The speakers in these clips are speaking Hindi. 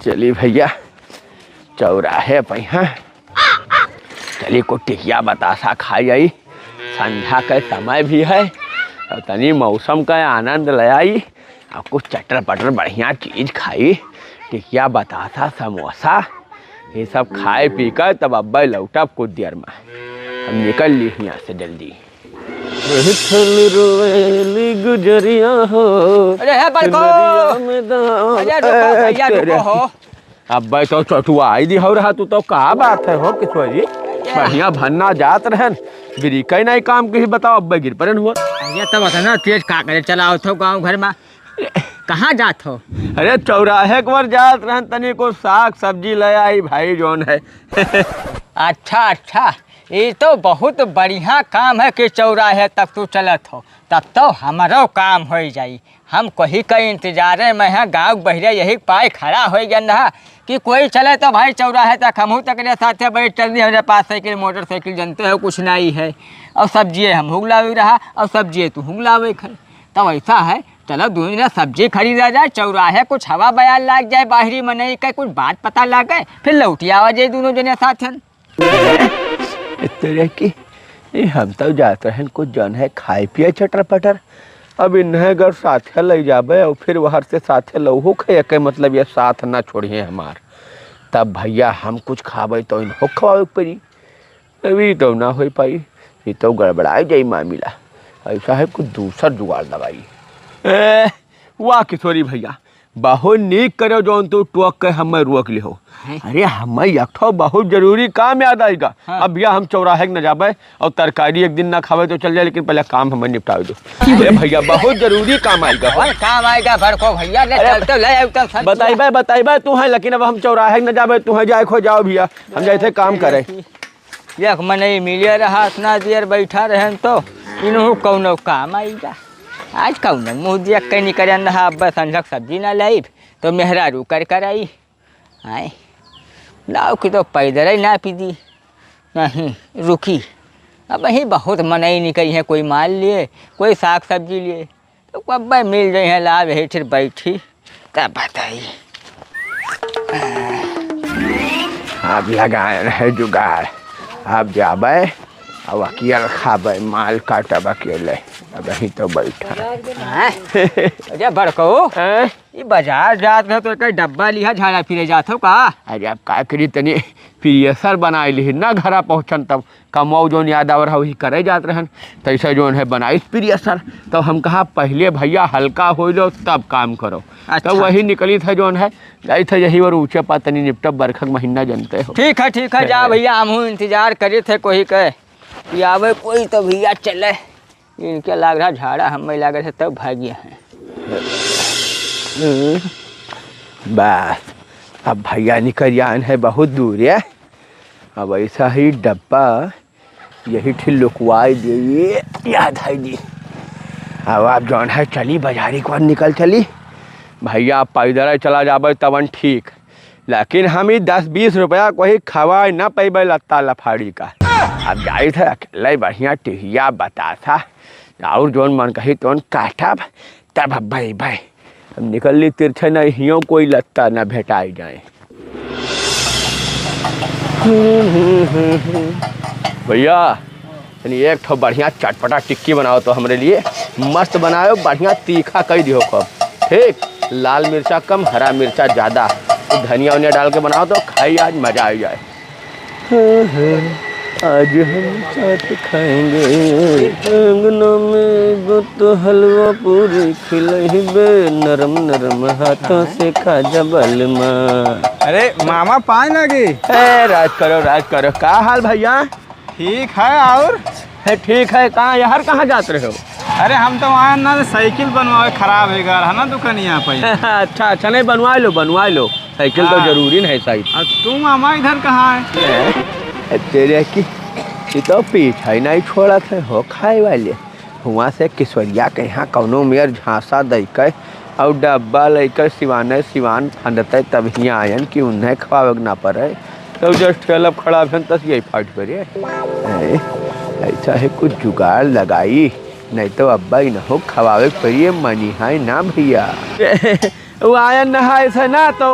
चलिए भैया चौराहे पे हैं, चलिए को टिकिया बतासा खाई आई। संध्या का समय भी है और तनी मौसम का आनंद ले आई और कुछ चटर पटर बढ़िया चीज़ खाई। टिकिया बतासा समोसा ये सब खाए पी कर तब अब्बा लौटब कुछ देर में। हम निकल ली यहाँ से जल्दी। गुजरिया हो अरे है बड़को, अरे रुको हो। अब भाई तो चटुआ आई दी हो रहा तू तो कहा बात है हो किशोर जी, बढ़िया भन्ना जात रहन बिरी कई नहीं काम के ही बताओ अब गिर परन हुआ। ये तो बता ना तेज का करे चला हो गाँव घर में कहाँ जात हो? अरे चौराहे पर जात रहन तनी को साग सब्जी ले आई भाई जोन है। अच्छा अच्छा, ये तो बहुत बढ़िया काम है कि चौराहे तक तू चलत हो, तब तो हमारो काम हो जाई। हम कहीं का इंतजार में है, गाँव बहरे यही पाए खड़ा हो गया कि कोई चले तो भाई चौराहे तक हम तक साथ बैठ चल दी। हमारे पास साइकिल मोटरसाइकिल जानते हो कुछ नहीं है, और सब्जी हम हुगलावे रहा और सब्जी तू हुगलावे खा। तब ऐसा है चलो दूसरा सब्जी खरीदा जाए, चौराहे कुछ हवा बयान लग जाए, बाहरी में नहीं का कुछ बात पता लगे, फिर लौटी आवा जाए दोनों जने साथ। तेरे की हम तो जाते हैं कुछ जन है खाए पिए चटर पटर। अब इन्हें अगर साथे ले जाबे और फिर वहाँ से साथे लहू खाए के मतलब ये साथ ना छोड़िए हमार, तब भैया हम कुछ खाबे तो इनको खवावे पड़ी। अभी तो ना हो पाई, ये तो गड़बड़ाई जाई मामला। ऐसा है कुछ दूसरा जुगाड़ दवाई। वाह किशोरी भैया बहुत नीक करो जो तू टोक के हमें रोक ली हो। अरे हमें एक बहुत जरूरी काम याद आएगा। हाँ। अब भैया हम चौराहे न जाबे और तरकारी एक दिन ना खावे तो चल जाए, लेकिन पहले काम हमें निपटा दो। अरे भैया बहुत जरूरी काम आएगा। काम आएगा भड़को भैया बताइबे तू है, लेकिन अब हम चौराहे न जाबे तू है जाए खो जाओ भैया हम जाए काम करे। देख मन मिले रहा इतना देर बैठा रहे तो इन्हों कौनो काम आएगा। आज कौन मुँह देख के निकल रहा, बस संझक सब्जी ना लाई तो मेहरारू कर आई। आए लाओ कि तो पैदल ही ना पी दी, नहीं रुकी। अब ही बहुत मनई निकली है, कोई माल लिए कोई साग सब्जी लिए, तो अब मिल जाए हैं लाभ है फिर बैठी तब बताइए। अब लगाए रहे जुगाड़, अब जाबे अब अकेले खाबे माल काटब अकेले। अब ही तो बैठा अरे बड़को ये बाजार जात रहे तो एक डब्बा लिया झाड़ा फिरे जात हो का? अरे अब का करी तनी प्रियसर बनाई ली ना घरा पहुँचन तब कमाऊ जोन याद आवर वही करे जात रहन, तैसे जोन है बनाई प्रियसर। तो हम कहा पहले भैया हल्का हो लो तब काम करो। अच्छा। तो वही निकली था जोन है गई थे यही और ऊँचे पा तनी निपटब बरखक महीना जानते हो। ठीक है जा भैया हम इंतजार करे थे कोई कहे आवे कोई तो भैया चले, इनके लग रहा झाड़ा हमें लग रहा तब भाग्य है। बस अब भैया निकल जान है बहुत दूर है। अब ऐसा ही डब्बा यही ठिल लुकवाई दिए याद है जी। अब आप जौन है चली बाजारी को निकल चली भैया पैदल चला जाबे तवन ठीक, लेकिन हम ही 10-20 रुपया को ही खवाए ना पैबे लत्ता लफाड़ी का। अब जाई थे अकेले बढ़िया टिहिया बतासा और जोन मन कही तोन काटा तब अब भाई हम निकल ली तिरछे नहीं हियों कोई लत्ता न भेटाई जाए। भैया एक ठो बढ़िया चटपटा टिक्की बनाओ तो हमरे लिए मस्त बनाओ, बढ़िया तीखा कही दियो कब ठीक, लाल मिर्चा कम हरा मिर्चा ज़्यादा, तो धनिया उनिया डाल के बनाओ तो खाई आज मज़ा आ जाए। आज हम साथ खाएंगे अंगनों में तो हलवा पूरी खिलहिबे नरम नरम हाथों से खाजा बलमा। अरे मामा पाए लगे। राज करो का हाल भैया? ठीक है और ठीक है। कहाँ यार कहाँ जाते रहे हो? अरे हम तो वहाँ ना साइकिल बनवाए खराब है घर है ना दुकानिया पे। अच्छा नहीं बनवा लो साइकिल तो जरूरी नहीं साइड। तुम मामा इधर कहाँ है? तेरे की तो पीछे नहीं छोड़ा थे हो खाए वाले, वहाँ से किशोरिया के यहाँ कौनो मेयर झांसा दे के और डब्बा लेकर सिवान फंदते तब ही आयन कि उन्हें खवावे ना पड़े, तो जस्ट ठेलब खड़ा भेन तस यही फाट पड़े। ऐसा है कुछ जुगाड़ लगाई नहीं तो अब्बा ही न हो खवावे परिए मनी है ना भैया। वो आया नहा ऐसा ना तो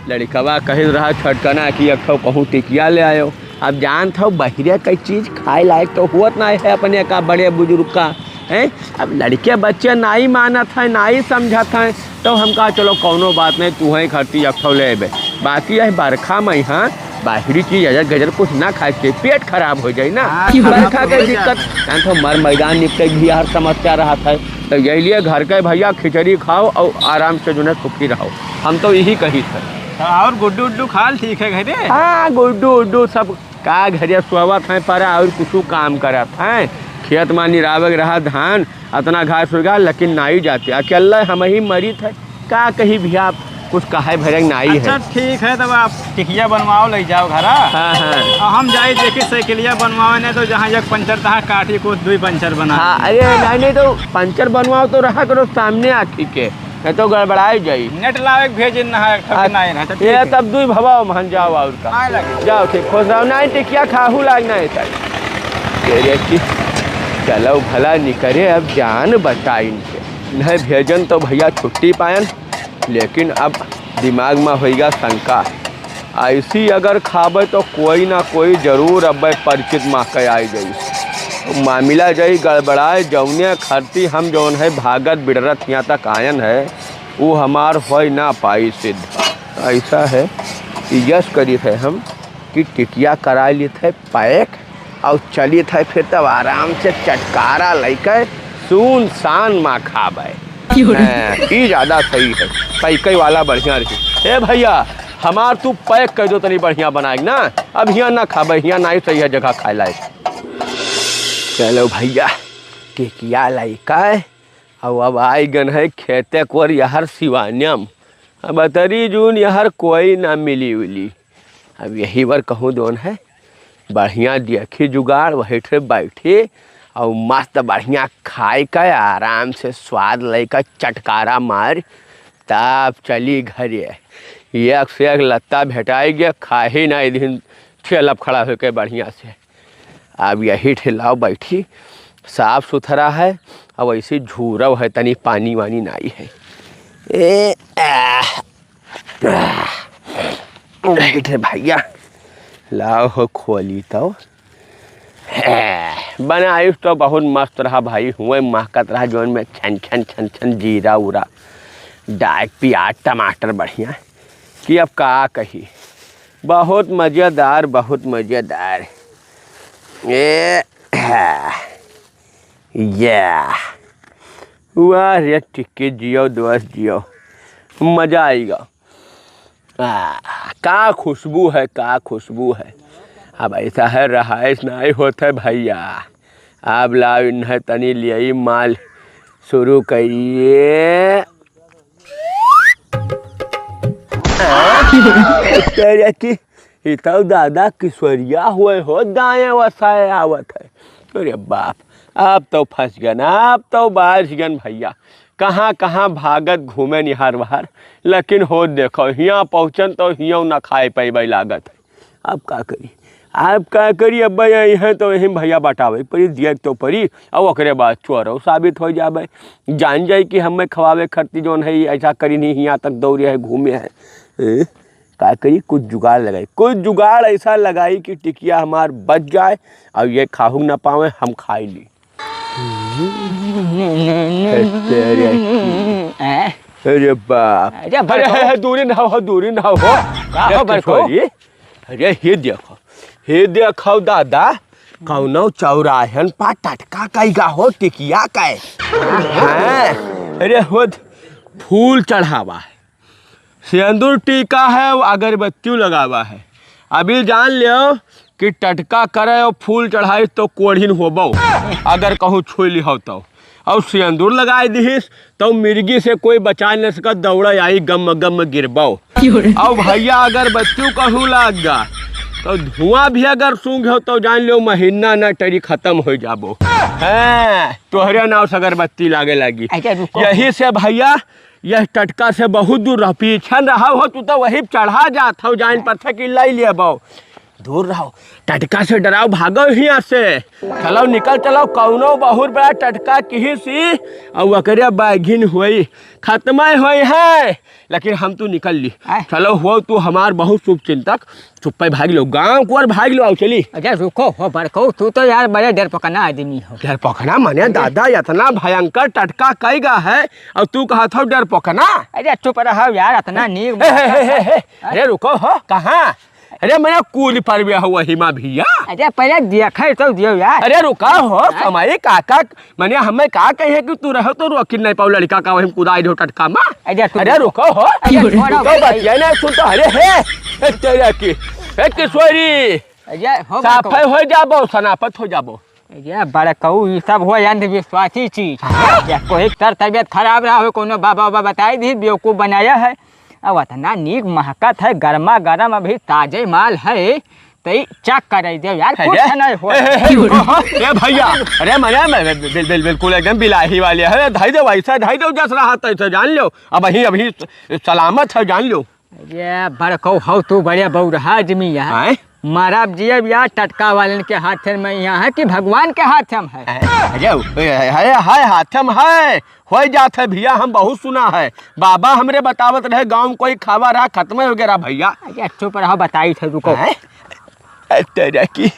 लड़कवा कही रहा छटकना कि अखो कहूँ टिकिया ले आयो। अब जानत हो बहिरे कई चीज़ खाए लायक तो हुआ ना है अपने का बड़े बुजुर्ग का है। अब लड़के बच्चे ना ही मानत है ना ही समझत हैं तो हम कहा चलो कौनो बात नहीं तू ही खर्ची अखो ले अबे। बाकी है बरखा में यहाँ बाहरी चीज अजर गजर कुछ ना खाए के पेट खराब हो जाए ना। बरखा के दिक्कत तो मर मैदान निपटे भी हर समस्या रहा था तो यही लिए घर के भैया खिचड़ी खाओ और आराम से जो है सुखी रहो। हम तो यही कही थे। और गुड्डू उड्डू खाल ठीक है घरे? हाँ गुड्डू उड्डू सब का घरे सोवत हैं पर और कुछ काम करत हैं। खेत में निरावक रहा धान इतना घास होगा लेकिन नाई जाते अकेला हम ही मरी थे का कहीं भी आप कुछ कहे भरंग नाई है। अच्छा ठीक है तब आप टिकिया बनवाओ ले जाओ घर। हाँ हाँ हम जाए देखी साइकिलिया बनवाओ नहीं तो जहाँ एक पंचर तहाँ काटी को 2 पंचर बना। हाँ अरे नहीं तो पंचर बनवाओ तो रहा करो सामने आखी के नहीं तो गड़बड़ाई जाई। नेट लावे भेज ये तब 2 भवाओ महन जाओ और का जाओ ठीक खुश रहो नहीं टिकिया खाहू लागना है सर। चलो भला निकले अब जान बचा इनके नहीं भेजन तो भैया छुट्टी पायन लेकिन अब दिमाग में होगा शंका ऐसी अगर खाबे तो कोई ना कोई जरूर अब परिचित माँ के आई जाई मामला जाई गड़बड़ाए जौने खरती हम जौन है भागत बिड़रत यहाँ तक आयन है वो हमार हो ना पाई सिद्ध। ऐसा है कि यश करी थे हम कि टिकिया करा ली थे पैक और चली थे फिर तब आराम से चटकारा लेकर सुनसान माँ खाबे ये ज़्यादा सही है। पैके वाला बढ़िया रही। ए भैया हमार तू पैक कर दो तनी बढ़िया बनाएगी ना अब यहाँ ना खाबे यहाँ ना ही सही है जगह खाए लायक। चलो भैया टिकिया लाइका और अब आई गन है खेते को यार शिवान्यम अब अतरी जून यार कोई ना मिली उली। अब यही बार कहूँ दोन है बढ़िया देखी जुगाड़ वही ठे बैठे और मस्त बढ़िया खाए का आराम से स्वाद लेकर चटकारा मार तब चली घरे। एक से एक लत्ता भेटाई गया खा ही ना दिन ठेलब खड़ा होकर बढ़िया से। अब यही ठेलाव बैठी साफ सुथरा है और ऐसे झूरव है तनी पानी वानी नाई है। ए भैया लाओ हो खोली तो बनाइश तो बहुत मस्त रहा भाई हुए महकत रहा जौन में छन छन छन छन जीरा उरा डाक प्याज टमाटर बढ़िया कि अब का कही बहुत मज़ेदार बहुत मज़ेदार। वाह रे टिक्की जियो दोस्त जियो मज़ा आएगा। का खुशबू है का खुशबू है। अब ऐसा है रहाइश नहीं होता है भैया। अब लाओ इन्हें तनी लिए माल शुरू करिए। तो दादा किशोरिया हुए हो दाएँ वसाए आवत है। अरे बाप अब तो फंस गन अब तो बाज गन भैया कहाँ कहाँ भागत घूमे निहार बहार लेकिन हो देखो यहाँ पहुँचन तो हियों ना खाए पैबे लागत है। अब का करी आप का करी अब यही है तो यही भैया बटावे परी दिए तो परी और ओकरे बाद चोरो साबित हो जाए जान जाए कि हमें खवावे खरती जौन है ऐसा करी नहीं यहाँ तक दौड़े है घूमे है। का करी कुछ जुगाड़ लगाई कुछ जुगाड़ ऐसा लगाई कि टिकिया हमार बच जाए और ये खाहू ना पावे हम खाई ली। अरे बाप अरे दूरी ना हो दूरी ना हो। अरे हे देखो दादा कौनो चौराहन पा टटका कईगा हो टिकिया का अरे हो फूल चढ़ावा है सिंदूर टीका है अगरबत्ती लगावा है। अभी जान लियो कि टटका करे और फूल चढ़ाई तो कोढ़िन होबो अगर कहूँ छू ली हो तो और सिंदूर लगाए दीस तो मिर्गी से कोई बचा न सका दौड़ा आई गम गम गिरबो। और भैया अगरबत्ती कहूँ लग जा तो धुआं भी अगर सूंघ हो तो जान लो महीना न टरी खत्म हो जाबो। तोहरे नाव से अगरबत्ती लागे लगी। यही से भैया यह टटका से बहुत दूर रह पीछन रहा हो तू तो वही चढ़ा जात हो जान पर थे कि लै ले बो दूर रहो, टटका से डराओ, भागो यहाँ से, चलो निकल चलो, कौनो बहुत बड़ा टटका किही सी और वकरिया बैगिन हुई खत्म हुई है, लेकिन हम तू निकल ली। चलो हो तू हमार बहुत शुभ चिंतक, चुप्पे भाग लो, गाँव को और भाग लो। आओ चली। अरे रुको हो बड़को, तू तो यार बड़े डर पकना आदमी हो। डर पकना माने दादा, इतना भयंकर टटका कईगा है और तू कहा था डर पकना। अरे चुप रहो यार, इतना नीक। अरे रुको हो, कहाँ? अरे मैंने कूल पर भी हुआ हिमा भैया। अरे पहले देखे तो दियो यार। अरे रुका हो समय काका, मैंने हमें का कहे कि तू रहो तो रोकिन नहीं पाऊ लड़का का वही कुदाई दो टटका में। अरे रुको हो, सुन तो अरे है तेरा की किशोरी साफे हो जाबो, सनापत हो जाबो। ये बड़ा कहू ये सब हो अंधविश्वासी चीज। कोई तर तबियत खराब रहा हो, कोनो बाबा बाबा बताई दी, बेवकूफ बनाया है। अब इतना नीक महकत है, गर्मा गर्म अभी ताजे माल है, तो चेक कर दे यार, कुछ नहीं हो। ए भैया, अरे मैंने बिल्कुल एकदम बिलाही वाले है, ढाई दो वैसा ढाई दो जस रहा था इसे जान लो, अब अभी सलामत है जान लो। ये बड़को हो तू बड़े बहुरहा आदमी है, मारा जियब यार टटका वाले के हाथ में यहाँ है कि भगवान के हाथ में है? है हाथ में है, हो जात है भैया, हम बहुत सुना है, बाबा हमरे बतावत रहे गाँव में कोई खावा रहा खत्म हो गया भैया। चुप रहो, बताई थे रुको। तेरा की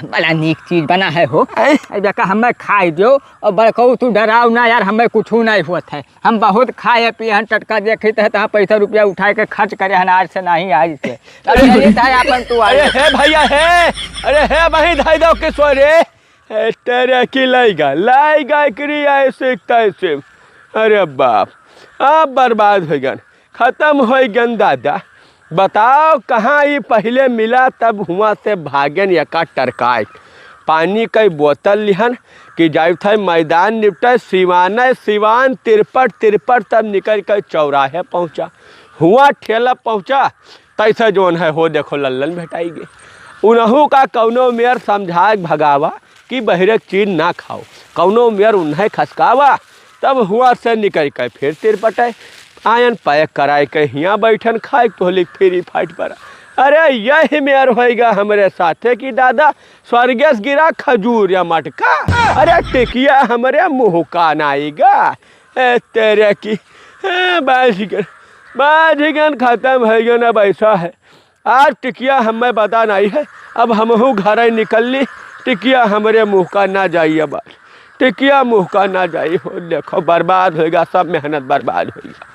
बड़ा नीक चीज बना है हो, बेका हमें खाई दो और बड़को तू डराओ ना यार, हमें कुछ नहीं हुआ है, हम बहुत खाए पिए टटका देखे थे, तो पैसा रुपया उठा के खर्च करे हैं, आज से नहीं आज से। तू अरे भैया है, अरे है वही ढाई दो किशोरे तेरे की लाइगा क्रिया ऐसे। अरे बाप, अब बर्बाद हो गन, खत्म हो गन दादा। बताओ कहाँ ये पहले मिला तब हुआ से भागन यका टरकाए, पानी कई बोतल लिहन कि जाए थे मैदान निपटे, सिवान तिरपट तब निकल कर चौराहे पहुँचा, हुआ ठेला पहुँचा, तैसे जोन है हो देखो लल्लन भेटाई गई। उन्हों का कौनो मेयर समझा भगावा कि बहिरक चीज ना खाओ, कौनो मेयर उन्हें खसकावा, तब हुआ से निकल कर फिर तिरपटे आयन पैक कराए के हियाँ बैठन खाए तो लिख फिर फाइट पर। अरे यही मेयर होएगा हमारे साथे की दादा, स्वर्ग से गिरा खजूर या मटका, अरे टिकिया हमारे मुँह का नाएगा तेरे की बाजीगन खत्म है गया ना, वैसा है आज टिकिया हमें बता नहीं है, अब हम घर निकल ली, टिकिया हमारे मुँह का ना जाइए, बस टिकिया मुँह का ना जाइए, देखो बर्बाद होएगा, सब मेहनत बर्बाद होएगा।